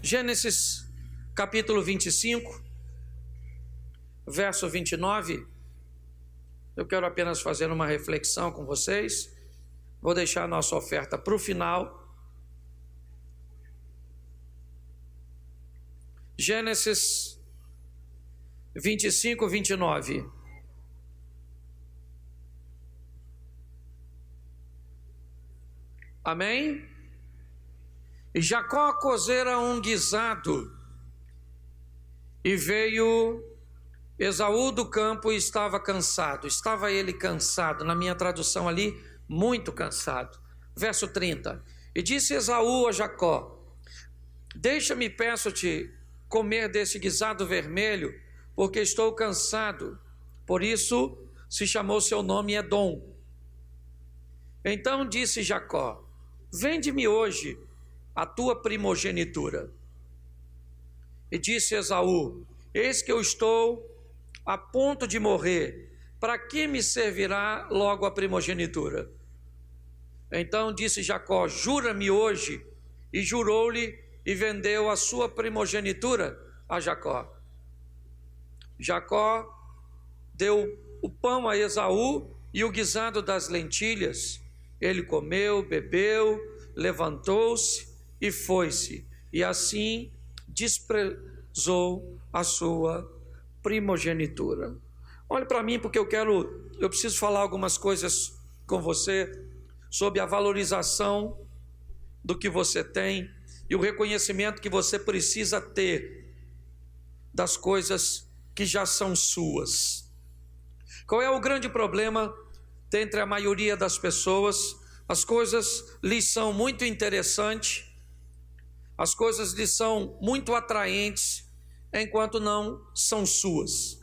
Gênesis capítulo 25, verso 29. Eu quero apenas fazer uma reflexão com vocês. Vou deixar a nossa oferta para o final. Gênesis 25, 29. Amém? E Jacó cozera um guisado, e veio Esaú do campo e estava cansado. Estava ele cansado, na minha tradução ali, muito cansado. Verso 30. E disse Esaú a Jacó: deixa-me, peço-te, comer desse guisado vermelho, porque estou cansado. Por isso se chamou seu nome Edom. Então disse Jacó: vende-me hoje a tua primogenitura. E disse Esaú: eis que eu estou a ponto de morrer, para que me servirá logo a primogenitura? Então disse Jacó: jura-me hoje. E jurou-lhe, e vendeu a sua primogenitura a Jacó. Jacó deu o pão a Esaú e o guisado das lentilhas. Ele comeu, bebeu, levantou-se e foi-se, e assim desprezou a sua primogenitura. Olhe para mim, porque eu preciso falar algumas coisas com você sobre a valorização do que você tem e o reconhecimento que você precisa ter das coisas que já são suas. Qual é o grande problema entre a maioria das pessoas? As coisas lhes são muito interessantes, as coisas lhes são muito atraentes, enquanto não são suas.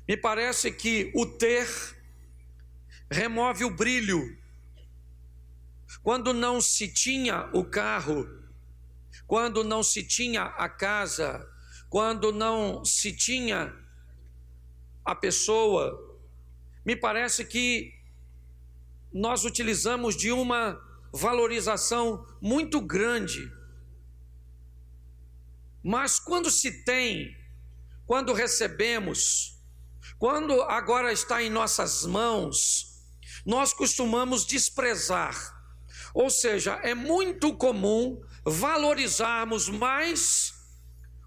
Me parece que o ter remove o brilho. Quando não se tinha o carro, quando não se tinha a casa, quando não se tinha a pessoa, me parece que nós utilizamos de uma valorização muito grande. Mas quando se tem, quando recebemos, quando agora está em nossas mãos, nós costumamos desprezar. Ou seja, é muito comum valorizarmos mais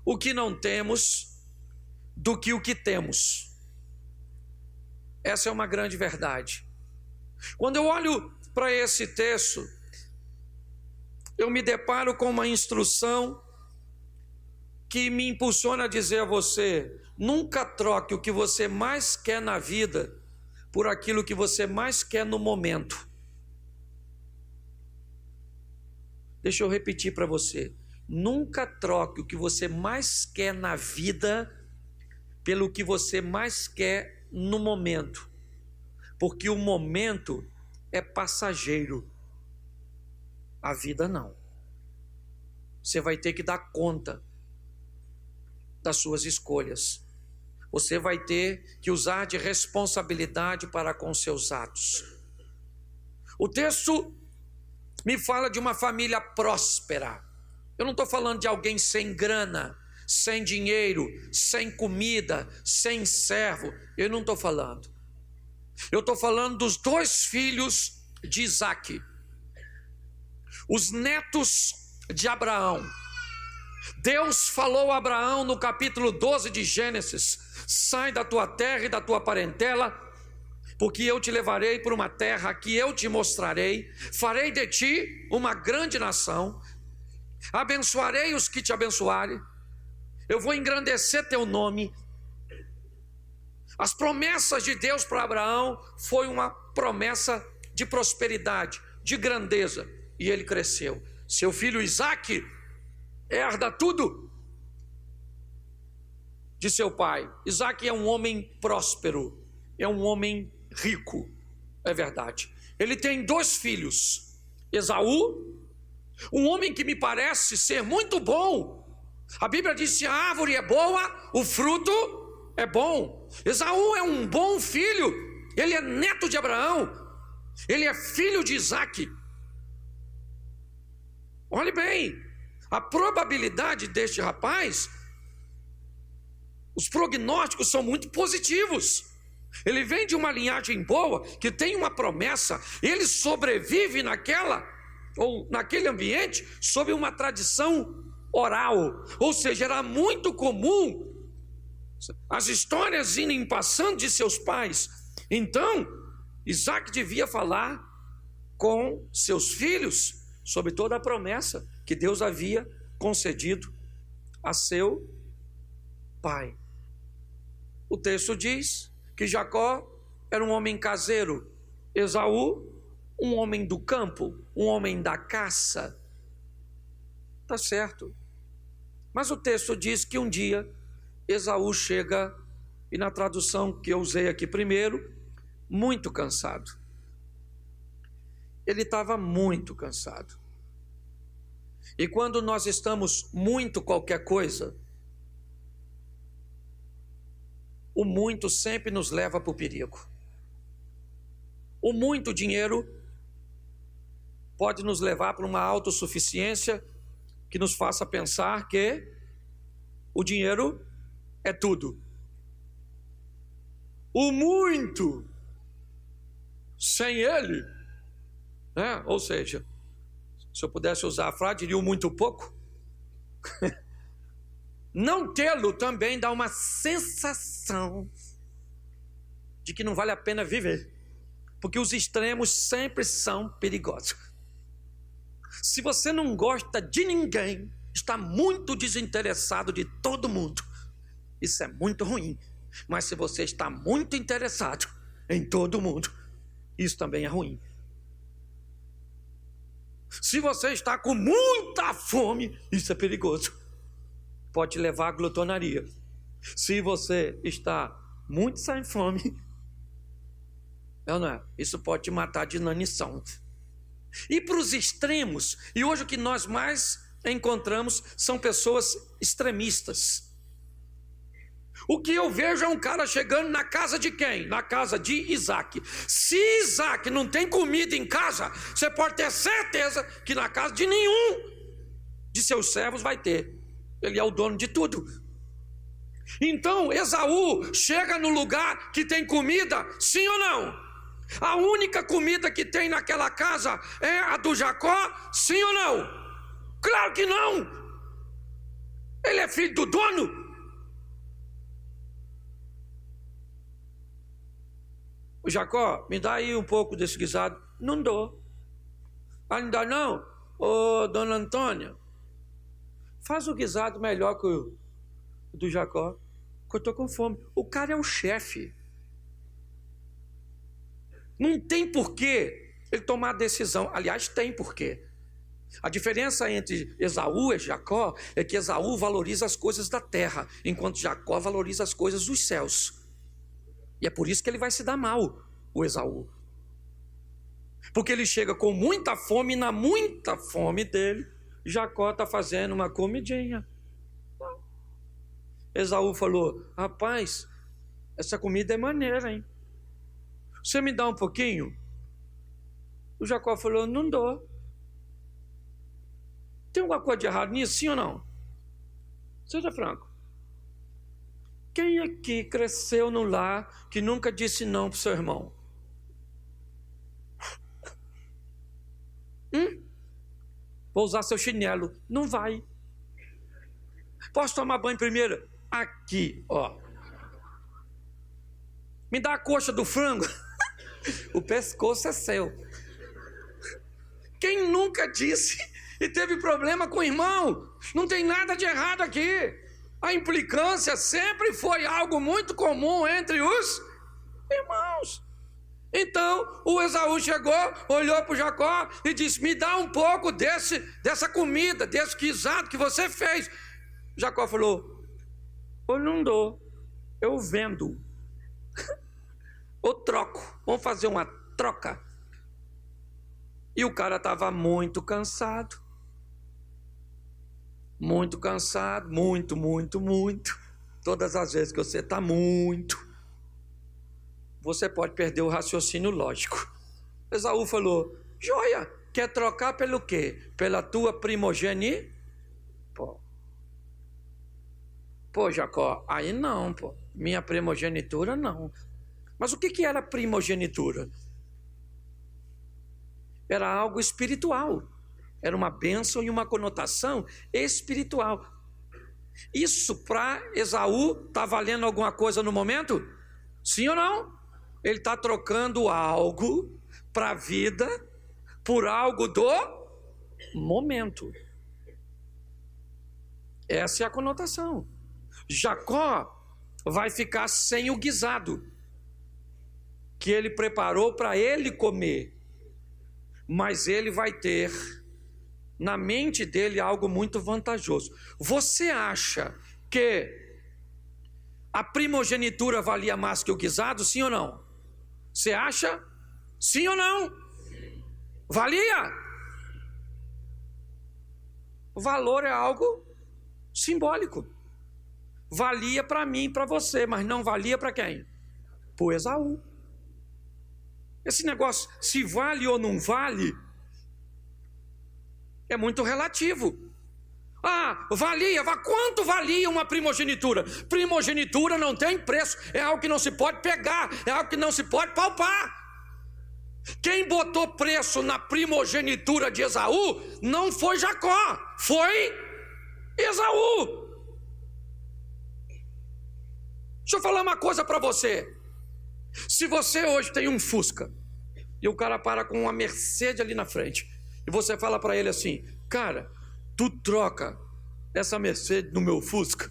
o que não temos do que o que temos. Essa é uma grande verdade. Quando eu olho para esse texto, eu me deparo com uma instrução que me impulsiona a dizer a você: nunca troque o que você mais quer na vida por aquilo que você mais quer no momento. Deixa eu repetir para você: nunca troque o que você mais quer na vida pelo que você mais quer no momento, porque o momento é passageiro, a vida não. Você vai ter que dar conta das suas escolhas, você vai ter que usar de responsabilidade para com seus atos. O texto me fala de uma família próspera. Eu não estou falando de alguém sem grana, sem dinheiro, sem comida, sem servo. Eu não estou falando. Eu estou falando dos dois filhos de Isaque, os netos de Abraão. Deus falou a Abraão no capítulo 12 de Gênesis: sai da tua terra e da tua parentela, porque eu te levarei por uma terra que eu te mostrarei, farei de ti uma grande nação, abençoarei os que te abençoarem, eu vou engrandecer teu nome. As promessas de Deus para Abraão foi uma promessa de prosperidade, de grandeza, e ele cresceu. Seu filho Isaque herda tudo de seu pai. Isaque é um homem próspero, é um homem rico, é verdade. Ele tem dois filhos, Esaú, um homem que me parece ser muito bom. A Bíblia diz: se a árvore é boa, o fruto é bom. Esaú é um bom filho, ele é neto de Abraão, ele é filho de Isaque. Olhe bem, A probabilidade deste rapaz, os prognósticos são muito positivos. Ele vem de uma linhagem boa, que tem uma promessa, ele sobrevive naquele ambiente sob uma tradição oral, ou seja, era muito comum as histórias irem passando de seus pais. Então, Isaac devia falar com seus filhos sobre toda a promessa que Deus havia concedido a seu pai. O texto diz que Jacó era um homem caseiro, Esaú, um homem do campo, um homem da caça. Tá certo. Mas o texto diz que um dia Esaú chega, e na tradução que eu usei aqui primeiro, muito cansado. Ele estava muito cansado. E quando nós estamos muito qualquer coisa, o muito sempre nos leva para o perigo. O muito dinheiro pode nos levar para uma autossuficiência que nos faça pensar que o dinheiro é tudo. O muito, sem ele, né? Ou seja, se eu pudesse usar a frase, diria o muito pouco. Não tê-lo também dá uma sensação de que não vale a pena viver, porque os extremos sempre são perigosos. Se você não gosta de ninguém, está muito desinteressado de todo mundo. Isso é muito ruim. Mas se você está muito interessado em todo mundo, isso também é ruim. Se você está com muita fome, isso é perigoso. Pode te levar à glutonaria. Se você está muito sem fome, não é? Isso pode te matar de inanição. E para os extremos, e hoje o que nós mais encontramos são pessoas extremistas. O que eu vejo é um cara chegando na casa de quem? Na casa de Isaac. Se Isaac não tem comida em casa, você pode ter certeza que na casa de nenhum de seus servos vai ter. Ele é o dono de tudo. Então Esaú chega no lugar que tem comida, sim ou não? A única comida que tem naquela casa é a do Jacó, sim ou não? Claro que não. Ele é filho do dono. O Jacó, me dá aí um pouco desse guisado. Não dou. Ainda não? Ô, dona Antônia, faz o guisado melhor que o do Jacó, que eu estou com fome. O cara é o chefe. Não tem porquê ele tomar decisão. Aliás, tem porquê. A diferença entre Esaú e Jacó é que Esaú valoriza as coisas da terra, enquanto Jacó valoriza as coisas dos céus. E é por isso que ele vai se dar mal, o Esaú. Porque ele chega com muita fome, e na muita fome dele, Jacó está fazendo uma comidinha. Esaú falou: rapaz, essa comida é maneira, hein? Você me dá um pouquinho? O Jacó falou: não dou. Tem alguma coisa de errado nisso, sim ou não? Seja franco. Quem aqui cresceu no lar que nunca disse não para o seu irmão? Vou usar seu chinelo. Não vai. Posso tomar banho primeiro? Aqui, ó. Me dá a coxa do frango. O pescoço é seu. Quem nunca disse e teve problema com o irmão? Não tem nada de errado aqui. A implicância sempre foi algo muito comum entre os irmãos. Então o Esaú chegou, olhou para o Jacó e disse: me dá um pouco dessa comida, desse guisado que você fez. Jacó falou: eu não dou, eu vendo. Ou troco, vamos fazer uma troca. E o cara estava muito cansado. Muito cansado, muito. Todas as vezes que você está muito, você pode perder o raciocínio lógico. Esaú falou: joia, quer trocar pelo quê? Pela tua primogenitura? Pô, Jacó, aí não, pô. Minha primogenitura, não. Mas o que era primogenitura? Era algo espiritual. Era uma bênção e uma conotação espiritual. Isso para Esaú está valendo alguma coisa no momento? Sim ou não? Ele está trocando algo para a vida por algo do momento. Essa é a conotação. Jacó vai ficar sem o guisado que ele preparou para ele comer, mas ele vai ter na mente dele algo muito vantajoso. Você acha que a primogenitura valia mais que o guisado, sim ou não? Você acha? Sim ou não? Valia? O valor é algo simbólico. Valia para mim e para você, mas não valia para quem? Para Esaú. Esse negócio, se vale ou não vale, é muito relativo. Valia, quanto valia uma primogenitura? Primogenitura não tem preço, é algo que não se pode pegar, é algo que não se pode palpar. Quem botou preço na primogenitura de Esaú não foi Jacó, foi Esaú. Deixa eu falar uma coisa para você. Se você hoje tem um Fusca e o cara para com uma Mercedes ali na frente e você fala para ele assim: cara, tu troca essa Mercedes no meu Fusca?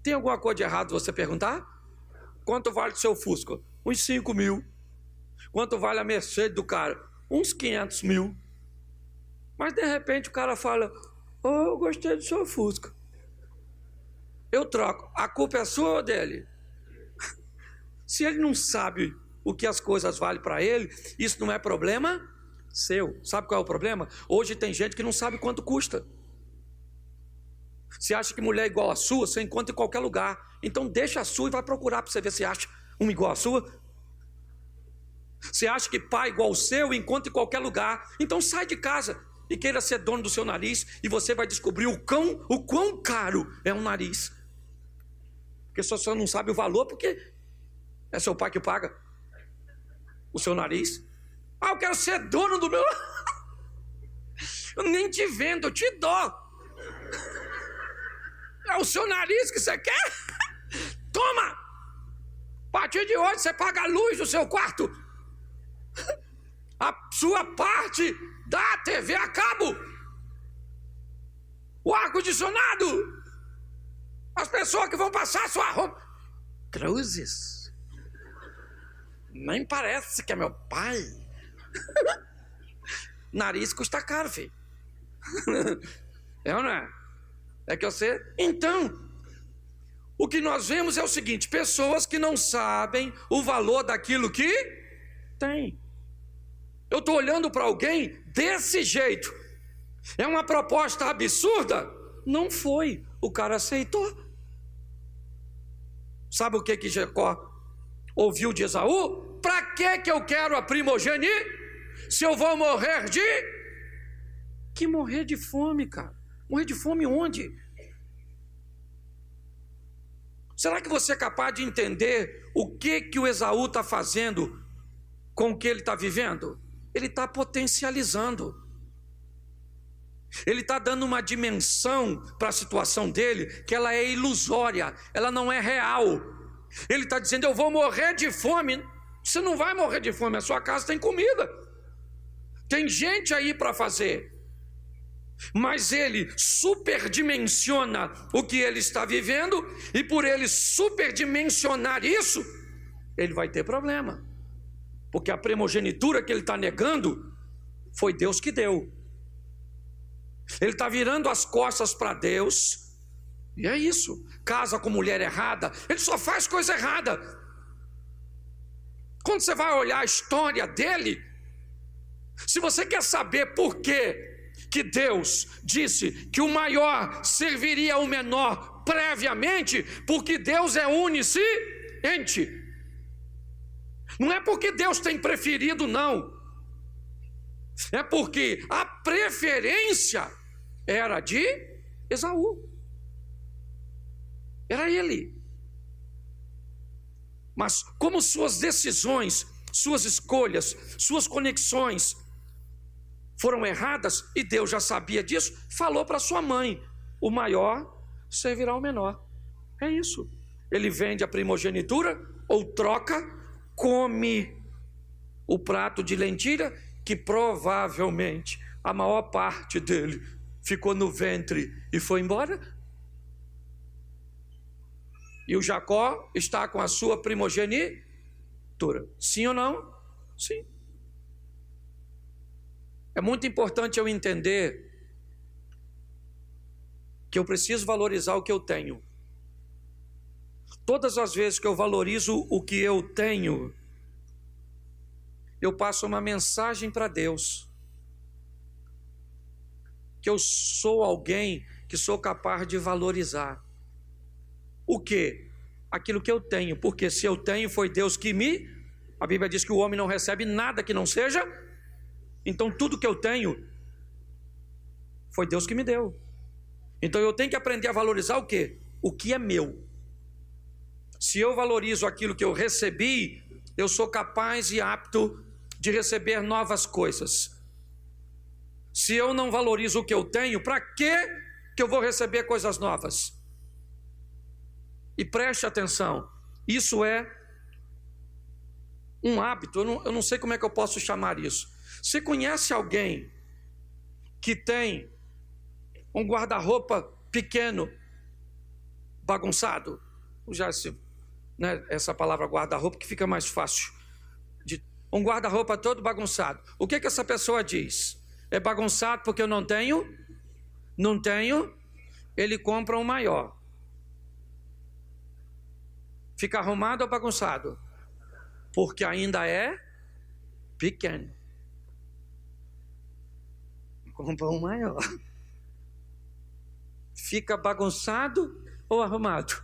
Tem alguma coisa de errado você perguntar? Quanto vale o seu Fusca? Uns 5 mil. Quanto vale a Mercedes do cara? Uns 500 mil. Mas de repente o cara fala: eu gostei do seu Fusca, eu troco. A culpa é sua ou dele? Se ele não sabe o que as coisas valem para ele, isso não é problema seu. Sabe qual é o problema? Hoje tem gente que não sabe quanto custa. Você acha que mulher igual a sua, você encontra em qualquer lugar. Então deixa a sua e vai procurar para você ver se acha uma igual a sua. Você acha que pai igual ao seu, encontra em qualquer lugar. Então sai de casa e queira ser dono do seu nariz, e você vai descobrir o quão caro é um nariz. Porque só não sabe o valor porque é seu pai que paga o seu nariz. Eu quero ser dono do meu... Eu nem te vendo, eu te dou. É o seu nariz que você quer? Toma! A partir de hoje você paga a luz do seu quarto, a sua parte da TV a cabo, o ar-condicionado, as pessoas que vão passar a sua roupa. Cruzes. Nem parece que é meu pai. Nariz custa caro, filho. É ou não é? É que você... Então, o que nós vemos é o seguinte: pessoas que não sabem o valor daquilo que tem. Eu estou olhando para alguém desse jeito. É uma proposta absurda? Não foi. O cara aceitou. Sabe o que Jacó ouviu de Esaú? Para que eu quero a primogenitura se eu vou morrer de... Que morrer de fome, cara? Morrer de fome onde? Será que você é capaz de entender o que o Esaú está fazendo com o que ele está vivendo? Ele está potencializando. Ele está dando uma dimensão para a situação dele que ela é ilusória, ela não é real. Ele está dizendo: eu vou morrer de fome. Você não vai morrer de fome, a sua casa tem comida, tem gente aí para fazer. Mas ele superdimensiona o que ele está vivendo, e por ele superdimensionar isso, ele vai ter problema, porque a primogenitura que ele está negando foi Deus que deu. Ele está virando as costas para Deus, e é isso. Casa com mulher errada, ele só faz coisa errada. Quando você vai olhar a história dele, se você quer saber por que Deus disse que o maior serviria ao menor previamente, porque Deus é onisciente. Não é porque Deus tem preferido, não. É porque a preferência era de Esaú. Era ele. Mas como suas decisões, suas escolhas, suas conexões foram erradas, e Deus já sabia disso, falou para sua mãe: o maior servirá ao menor. É isso. Ele vende a primogenitura ou troca, come o prato de lentilha, que provavelmente a maior parte dele ficou no ventre e foi embora. E o Jacó está com a sua primogenitura. Sim ou não? Sim. É muito importante eu entender que eu preciso valorizar o que eu tenho. Todas as vezes que eu valorizo o que eu tenho, eu passo uma mensagem para Deus, que eu sou alguém que sou capaz de valorizar. O quê? Aquilo que eu tenho, porque se eu tenho, foi Deus que me... A Bíblia diz que o homem não recebe nada que não seja, então tudo que eu tenho, foi Deus que me deu. Então eu tenho que aprender a valorizar o quê? O que é meu. Se eu valorizo aquilo que eu recebi, eu sou capaz e apto de receber novas coisas. Se eu não valorizo o que eu tenho, para que eu vou receber coisas novas? E preste atenção, isso é um hábito, eu não sei como é que eu posso chamar isso. Você conhece alguém que tem um guarda-roupa pequeno, bagunçado? Já se, né, essa palavra guarda-roupa que fica mais fácil. Um guarda-roupa todo bagunçado. O que essa pessoa diz? É bagunçado porque eu não tenho? Não tenho? Ele compra um maior. Fica arrumado ou bagunçado? Porque ainda é pequeno. Compra um maior. Fica bagunçado ou arrumado?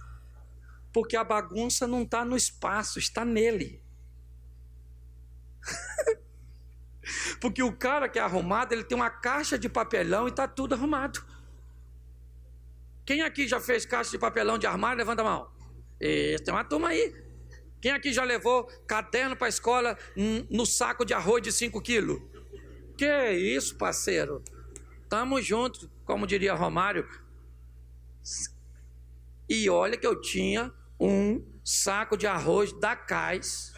Porque a bagunça não está no espaço, está nele. Porque o cara que é arrumado, ele tem uma caixa de papelão e está tudo arrumado. Quem aqui já fez caixa de papelão de armário? Levanta a mão. Tem uma turma aí. Quem aqui já levou caderno para a escola no saco de arroz de 5 quilos? Que isso, parceiro? Tamo junto, como diria Romário. E olha que eu tinha um saco de arroz da Cais,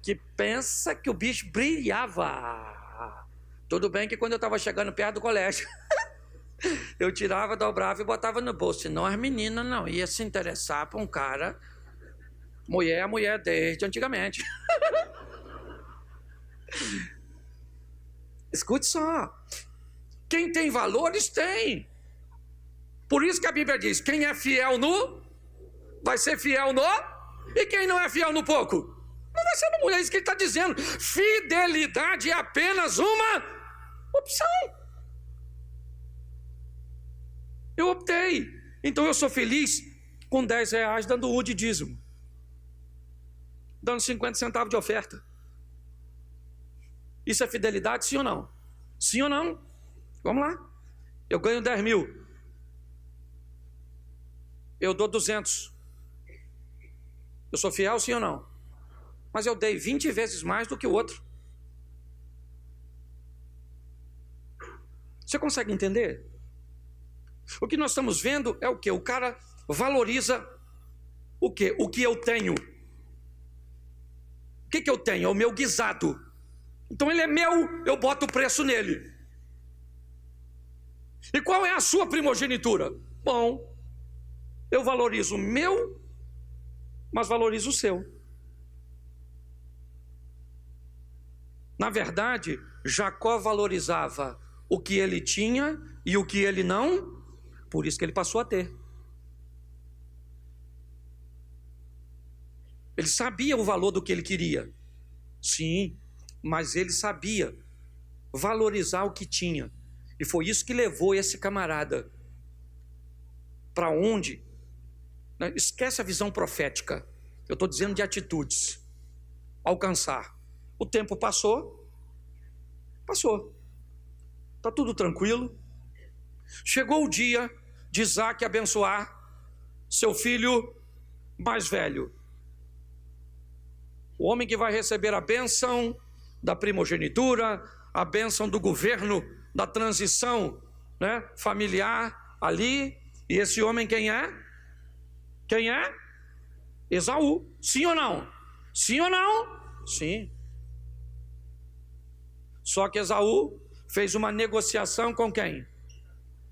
que pensa que o bicho brilhava. Tudo bem que quando eu estava chegando perto do colégio, eu tirava, dobrava e botava no bolso. Senão as meninas não iam se interessar por um cara. Mulher é mulher desde antigamente. Escute só. Quem tem valores tem. Por isso que a Bíblia diz: quem é fiel no, vai ser fiel no, e quem não é fiel no pouco, não vai ser no muito. É isso que ele está dizendo. Fidelidade é apenas uma opção. Eu optei. Então eu sou feliz com 10 reais dando um de dízimo, dando 50 centavos de oferta. Isso é fidelidade, sim ou não? Sim ou não? Vamos lá. Eu ganho 10 mil. Eu dou 200. Eu sou fiel, sim ou não? Mas eu dei 20 vezes mais do que o outro. Você consegue entender? O que nós estamos vendo é o quê? O cara valoriza o quê? O que eu tenho. O que eu tenho? É o meu guisado. Então ele é meu, eu boto o preço nele. E qual é a sua primogenitura? Bom, eu valorizo o meu, mas valorizo o seu. Na verdade, Jacó valorizava o que ele tinha e o que ele não, por isso que ele passou a ter. Ele sabia o valor do que ele queria. Sim, mas ele sabia valorizar o que tinha. E foi isso que levou esse camarada para onde? Esquece a visão profética. Eu estou dizendo de atitudes. Alcançar. O tempo passou. Passou. está tudo tranquilo. Chegou o dia de Isaque abençoar seu filho mais velho. O homem que vai receber a bênção da primogenitura, a bênção do governo, da transição, né, familiar ali. E esse homem quem é? Quem é? Esaú. Sim ou não? Sim ou não? Sim. Só que Esaú fez uma negociação com quem?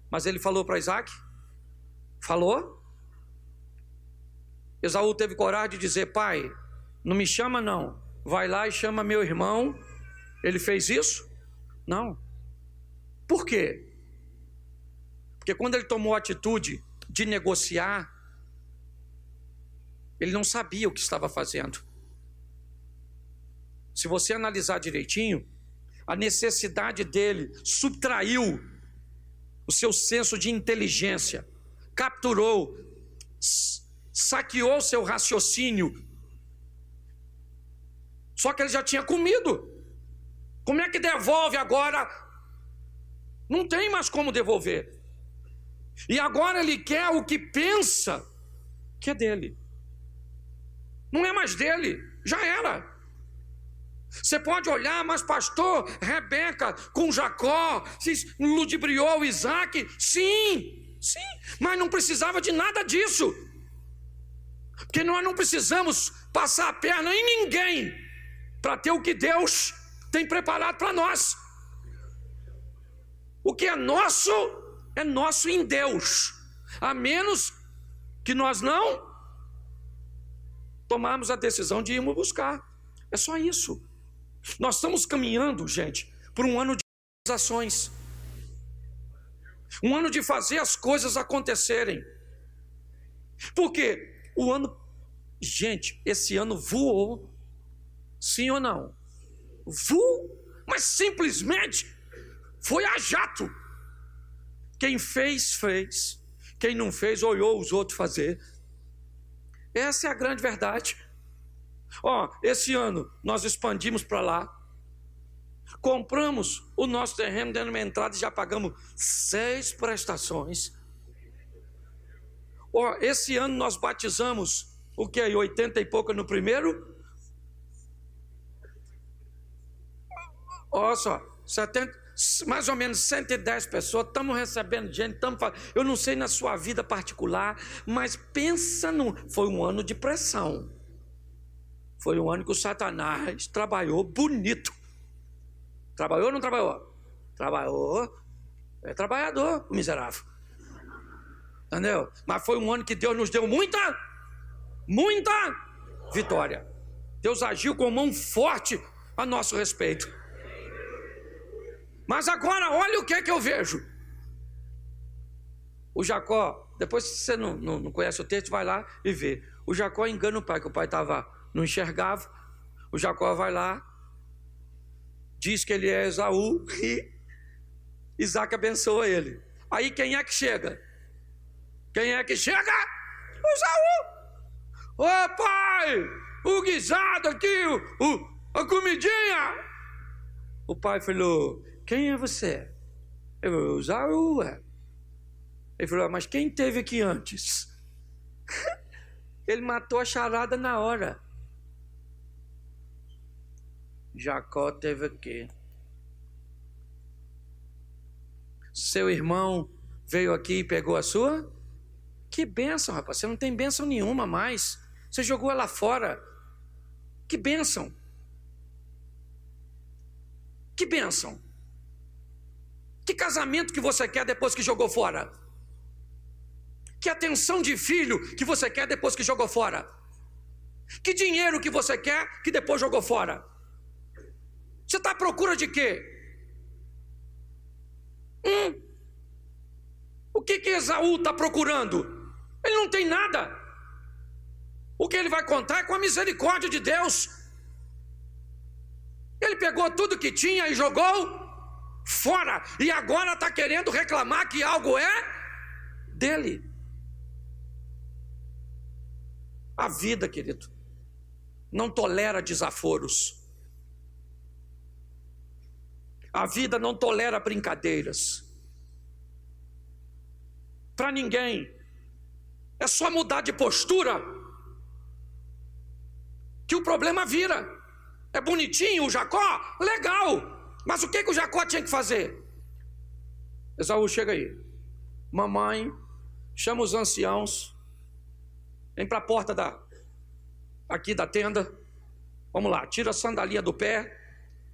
Mas ele falou para Isaque? Falou? Esaú teve coragem de dizer: pai, não me chama não, vai lá e chama meu irmão. Ele fez isso? Não. Por quê? Porque quando ele tomou a atitude de negociar, ele não sabia o que estava fazendo. Se você analisar direitinho, a necessidade dele subtraiu o seu senso de inteligência, capturou, saqueou seu raciocínio. Só que ele já tinha comido. Como é que devolve agora? Não tem mais como devolver. E agora ele quer o que pensa que é dele. Não é mais dele, já era. Você pode olhar, mas pastor, Rebeca com Jacó ludibriou Isaque. Sim, mas não precisava de nada disso. Porque nós não precisamos passar a perna em ninguém para ter o que Deus tem preparado para nós. O que é nosso em Deus, a menos que nós não tomarmos a decisão de irmos buscar. É só isso. Nós estamos caminhando, gente, por um ano de realizações, um ano de fazer as coisas acontecerem. Porque o ano, gente, esse ano voou, sim ou não? Voou, mas simplesmente foi a jato. Quem fez, fez. Quem não fez, olhou os outros fazer. Essa é a grande verdade. Esse ano nós expandimos para lá, compramos o nosso terreno, dando uma entrada e já pagamos 6 prestações. Esse ano nós batizamos o que? 80 e pouco no primeiro? Olha só, 70, mais ou menos 110 pessoas, estamos recebendo gente, eu não sei na sua vida particular, mas pensa foi um ano de pressão. Foi um ano que o Satanás trabalhou bonito. Trabalhou ou não trabalhou? Trabalhou. É trabalhador, o miserável. Entendeu? Mas foi um ano que Deus nos deu muita vitória. Deus agiu com mão forte a nosso respeito. Mas agora, olha o que é que eu vejo. O Jacó, depois se você não conhece o texto, vai lá e vê. O Jacó engana o pai, que o pai não enxergava. O Jacó vai lá, diz que ele é Esaú e Isaque abençoa ele. Aí quem é que chega? Quem é que chega? O Esaú. Ô pai, o guisado aqui, a comidinha. O pai falou: quem é você? Eu falei: Esaú. Ele falou: mas quem teve aqui antes? Ele matou a charada na hora. Jacó teve aqui. Seu irmão veio aqui e pegou a sua? Que bênção, rapaz. Você não tem bênção nenhuma mais. Você jogou ela fora. Que bênção. Que bênção. Que casamento que você quer depois que jogou fora? Que atenção de filho que você quer depois que jogou fora? Que dinheiro que você quer que depois jogou fora? Você está à procura de quê? O que Esaú está procurando? Ele não tem nada. O que ele vai contar é com a misericórdia de Deus. Ele pegou tudo que tinha e jogou fora. E agora está querendo reclamar que algo é dele. A vida, querido, não tolera desaforos. A vida não tolera brincadeiras. Para ninguém. É só mudar de postura que o problema vira. É bonitinho o Jacó? Legal. Mas o que o Jacó tinha que fazer? Esaú, chega aí. Mamãe, chama os anciãos. Vem para a porta aqui da tenda. Vamos lá, tira a sandalinha do pé.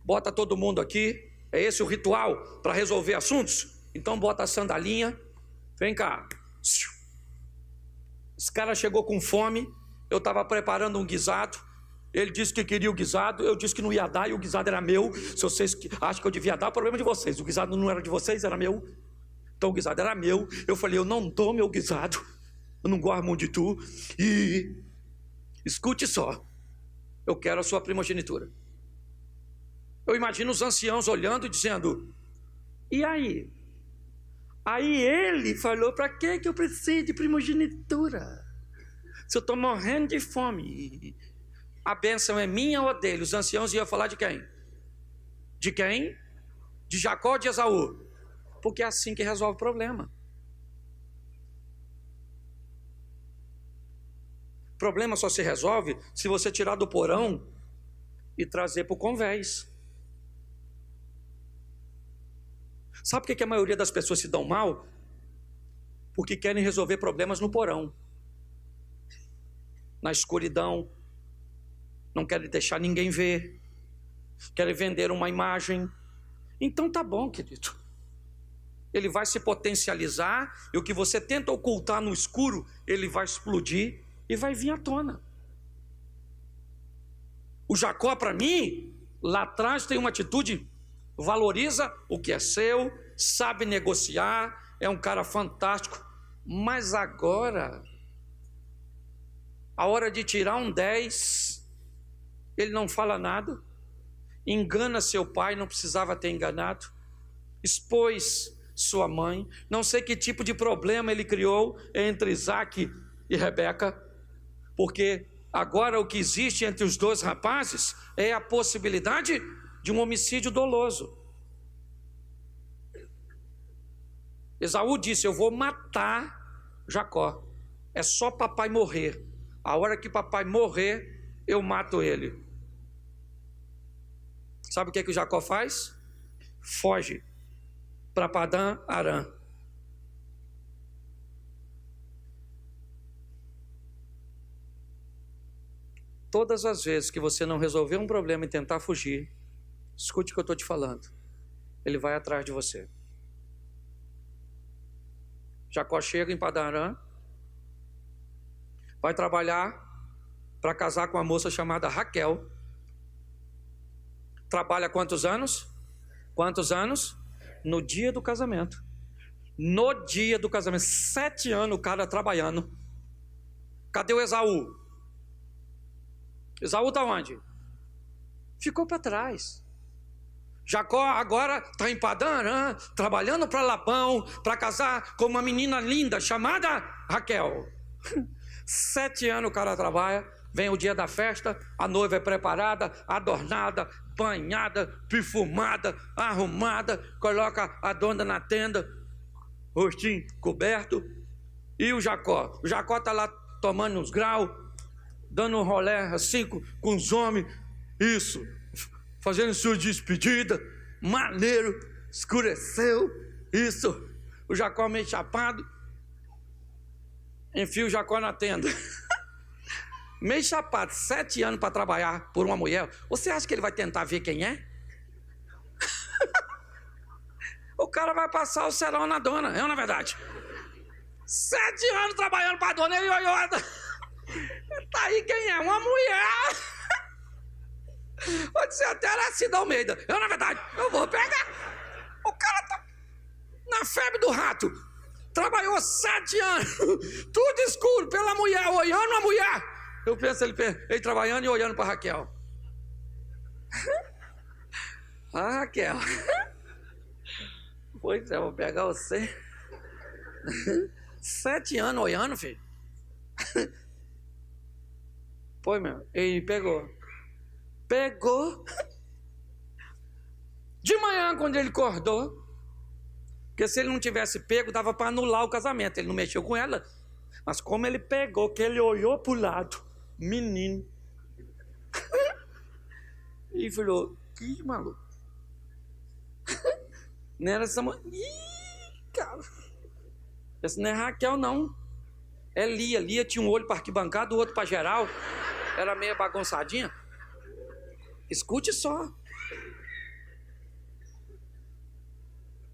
Bota todo mundo aqui. É esse o ritual para resolver assuntos? Então bota a sandalinha. Vem cá. Esse cara chegou com fome. Eu estava preparando um guisado. Ele disse que queria o guisado. Eu disse que não ia dar e o guisado era meu. Se vocês acham que eu devia dar, é o problema de vocês. O guisado não era de vocês, era meu. Então o guisado era meu. Eu falei, eu não dou meu guisado. Eu não gosto muito de tu. E escute só. Eu quero a sua primogenitura. Eu imagino os anciãos olhando e dizendo, e aí? Aí ele falou, para que eu preciso de primogenitura? Se eu estou morrendo de fome, a bênção é minha ou dele? Os anciãos iam falar de quem? De quem? De Jacó ou de Esaú? Porque é assim que resolve o problema. O problema só se resolve se você tirar do porão e trazer para o convés. Sabe por que a maioria das pessoas se dão mal? Porque querem resolver problemas no porão, na escuridão, não querem deixar ninguém ver, querem vender uma imagem. Então tá bom, querido. Ele vai se potencializar e o que você tenta ocultar no escuro, ele vai explodir e vai vir à tona. O Jacó, para mim, lá atrás tem uma atitude, valoriza o que é seu, sabe negociar, é um cara fantástico, mas agora, a hora de tirar um 10, ele não fala nada, engana seu pai, não precisava ter enganado, expôs sua mãe, não sei que tipo de problema ele criou entre Isaac e Rebeca, porque agora o que existe entre os dois rapazes é a possibilidade de um homicídio doloso. Esaú disse, eu vou matar Jacó, é só papai morrer, a hora que papai morrer, eu mato ele. Sabe o que o Jacó faz? Foge para Padã Arã. Todas as vezes que você não resolver um problema e tentar fugir, escute o que eu estou te falando, ele vai atrás de você. Jacó chega em Padã Arã, vai trabalhar para casar com uma moça chamada Raquel. Trabalha quantos anos? Quantos anos? No dia do casamento. No dia do casamento. 7 anos o cara trabalhando. Cadê o Esaú? Esaú está onde? Ficou para trás. Jacó agora está em Padã Arã, trabalhando para Labão, para casar com uma menina linda chamada Raquel. 7 anos o cara trabalha, vem o dia da festa, a noiva é preparada, adornada, banhada, perfumada, arrumada, coloca a dona na tenda, rostinho coberto, e o Jacó está lá tomando uns graus, dando um rolé assim com os homens, isso, fazendo sua despedida, maneiro, escureceu, isso, o Jacó meio chapado, enfia o Jacó na tenda, meio chapado, 7 anos para trabalhar por uma mulher, você acha que ele vai tentar ver quem é? O cara vai passar o serão na dona, é ou não é verdade? 7 anos trabalhando para a dona, ele olhou, tá aí quem é? Uma mulher. Pode ser até Aracida Almeida, é ou não é verdade? Eu vou pegar. O cara tá na febre do rato, trabalhou 7 anos, tudo escuro, pela mulher, olhando a mulher. Eu penso ele trabalhando e olhando para Raquel. Ah, Raquel. Pois é, vou pegar você. 7 anos olhando, filho. Foi, meu. Ele pegou. De manhã, quando ele acordou, porque se ele não tivesse pego, dava para anular o casamento. Ele não mexeu com ela. Mas como ele pegou, que ele olhou para o lado, menino, e falou, que maluco. Não era essa mulher. Ih, cara. Essa não é Raquel, não. É Lia. Lia tinha um olho para arquibancada, o outro para geral. Era meio bagunçadinha. Escute só.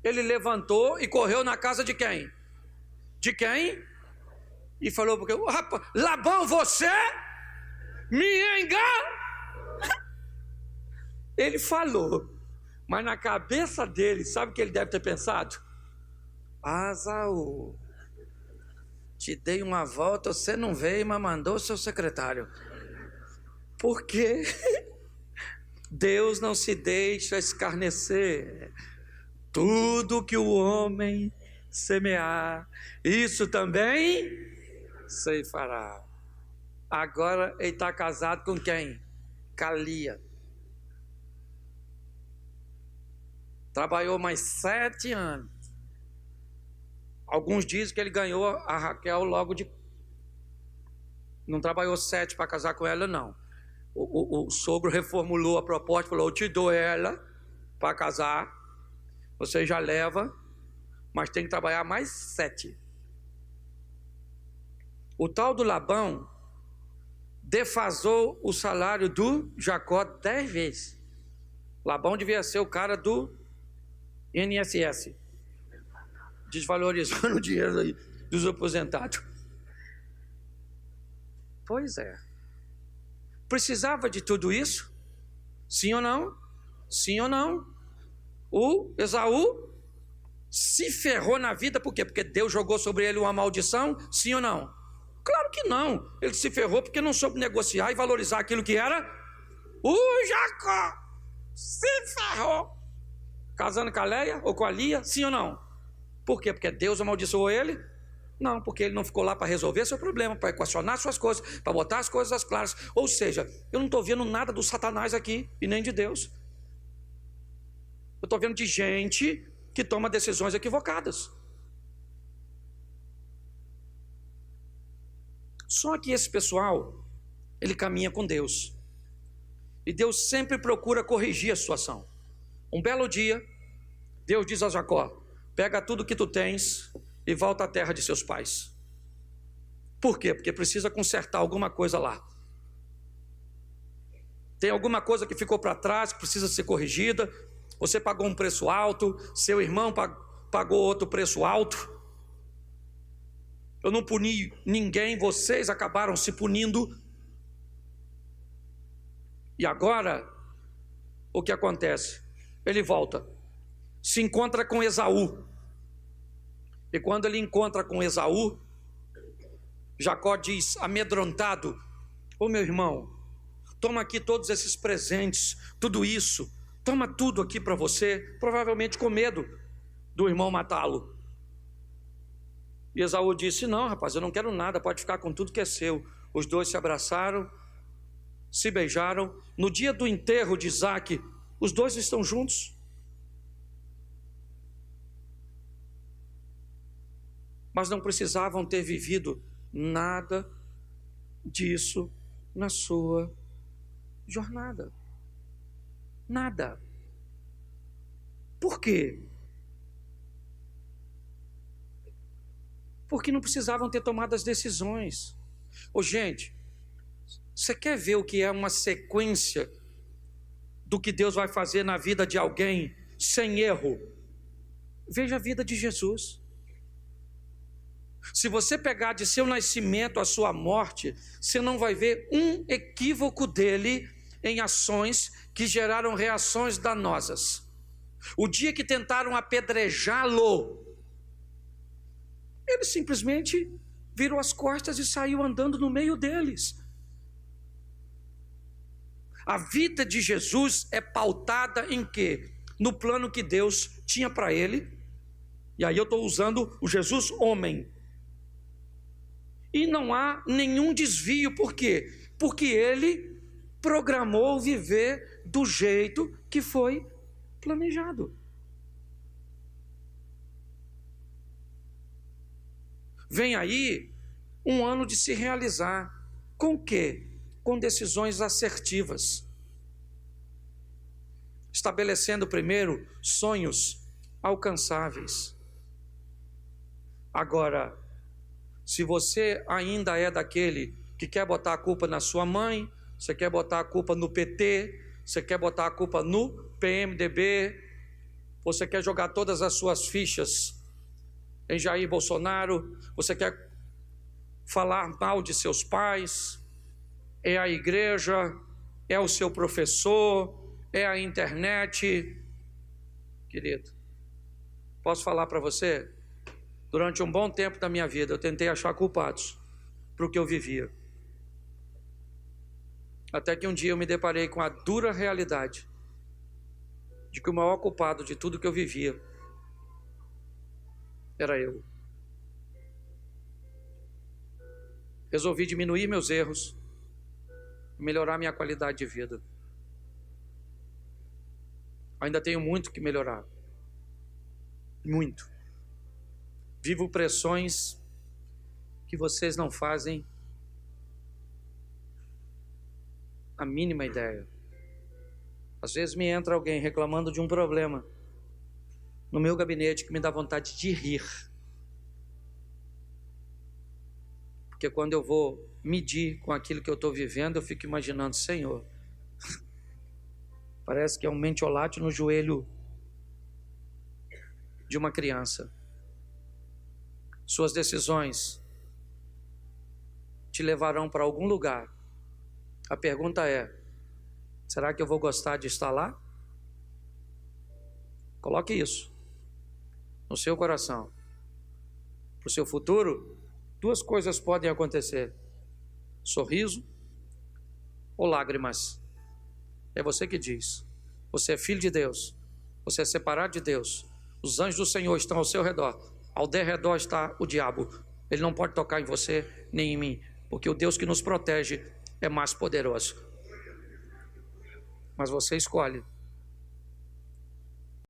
Ele levantou e correu na casa de quem? De quem? E falou porque rapaz, Labão, você me engana. Ele falou, mas na cabeça dele, sabe o que ele deve ter pensado? Esaú, te dei uma volta, você não veio, mas mandou seu secretário. Porque Deus não se deixa escarnecer. Tudo que o homem semear, isso também ceifará. Agora ele está casado com quem? Com Lia. Trabalhou mais 7 anos. Alguns dizem que ele ganhou a Raquel logo de... Não trabalhou 7 para casar com ela, não. O sogro reformulou a proposta, falou, eu te dou ela para casar. Você já leva, mas tem que trabalhar mais 7. O tal do Labão defasou o salário do Jacó 10 vezes. Labão devia ser o cara do INSS, desvalorizando o dinheiro aí dos aposentados. Pois é. Precisava de tudo isso? Sim ou não? Sim ou não? O Esaú se ferrou na vida, por quê? Porque Deus jogou sobre ele uma maldição? Sim ou não? Claro que não. Ele se ferrou porque não soube negociar e valorizar aquilo que era o Jacó. Se ferrou. Casando com a Leia ou com a Lia? Sim ou não? Por quê? Porque Deus amaldiçoou ele? Não, porque ele não ficou lá para resolver seu problema, para equacionar suas coisas, para botar as coisas às claras. Ou seja, eu não estou vendo nada do Satanás aqui e nem de Deus. Eu estou vendo de gente que toma decisões equivocadas. Só que esse pessoal, ele caminha com Deus. E Deus sempre procura corrigir a situação. Um belo dia, Deus diz a Jacó, pega tudo que tu tens e volta à terra de seus pais. Por quê? Porque precisa consertar alguma coisa lá. Tem alguma coisa que ficou para trás, que precisa ser corrigida. Você pagou um preço alto, seu irmão pagou outro preço alto. Eu não puni ninguém, vocês acabaram se punindo. E agora, o que acontece? Ele volta, se encontra com Esaú. E quando ele encontra com Esaú, Jacó diz, amedrontado, ô meu irmão, toma aqui todos esses presentes, tudo isso, toma tudo aqui para você, provavelmente com medo do irmão matá-lo. E Esaú disse, não rapaz, eu não quero nada, pode ficar com tudo que é seu. Os dois se abraçaram, se beijaram. No dia do enterro de Isaque, os dois estão juntos. Mas não precisavam ter vivido nada disso na sua jornada. Nada. Por quê? Porque não precisavam ter tomado as decisões. Ô gente, você quer ver o que é uma sequência do que Deus vai fazer na vida de alguém sem erro? Veja a vida de Jesus. Se você pegar de seu nascimento à sua morte, você não vai ver um equívoco dele em ações que geraram reações danosas. O dia que tentaram apedrejá-lo, ele simplesmente virou as costas e saiu andando no meio deles. A vida de Jesus é pautada em quê? No plano que Deus tinha para ele. E aí eu estou usando o Jesus homem. E não há nenhum desvio. Por quê? Porque ele programou viver do jeito que foi planejado. Vem aí um ano de se realizar. Com o quê? Com decisões assertivas. Estabelecendo primeiro sonhos alcançáveis. Agora, se você ainda é daquele que quer botar a culpa na sua mãe, você quer botar a culpa no PT, você quer botar a culpa no PMDB, você quer jogar todas as suas fichas em Jair Bolsonaro, você quer falar mal de seus pais, é a igreja, é o seu professor, é a internet. Querido, posso falar para você? Durante um bom tempo da minha vida, eu tentei achar culpados para o que eu vivia. Até que um dia eu me deparei com a dura realidade de que o maior culpado de tudo que eu vivia era eu. Resolvi diminuir meus erros, melhorar minha qualidade de vida. Ainda tenho muito que melhorar. Muito. Vivo pressões que vocês não fazem a mínima ideia. Às vezes me entra alguém reclamando de um problema no meu gabinete que me dá vontade de rir. Porque quando eu vou medir com aquilo que eu estou vivendo, eu fico imaginando, Senhor, parece que é um mentiolate no joelho de uma criança. Suas decisões te levarão para algum lugar. A pergunta é, será que eu vou gostar de estar lá? Coloque isso no seu coração. Para o seu futuro, duas coisas podem acontecer: sorriso ou lágrimas. É você que diz. Você é filho de Deus, você é separado de Deus, os anjos do Senhor estão ao seu redor, ao derredor está o diabo. Ele não pode tocar em você nem em mim, porque o Deus que nos protege é mais poderoso. Mas você escolhe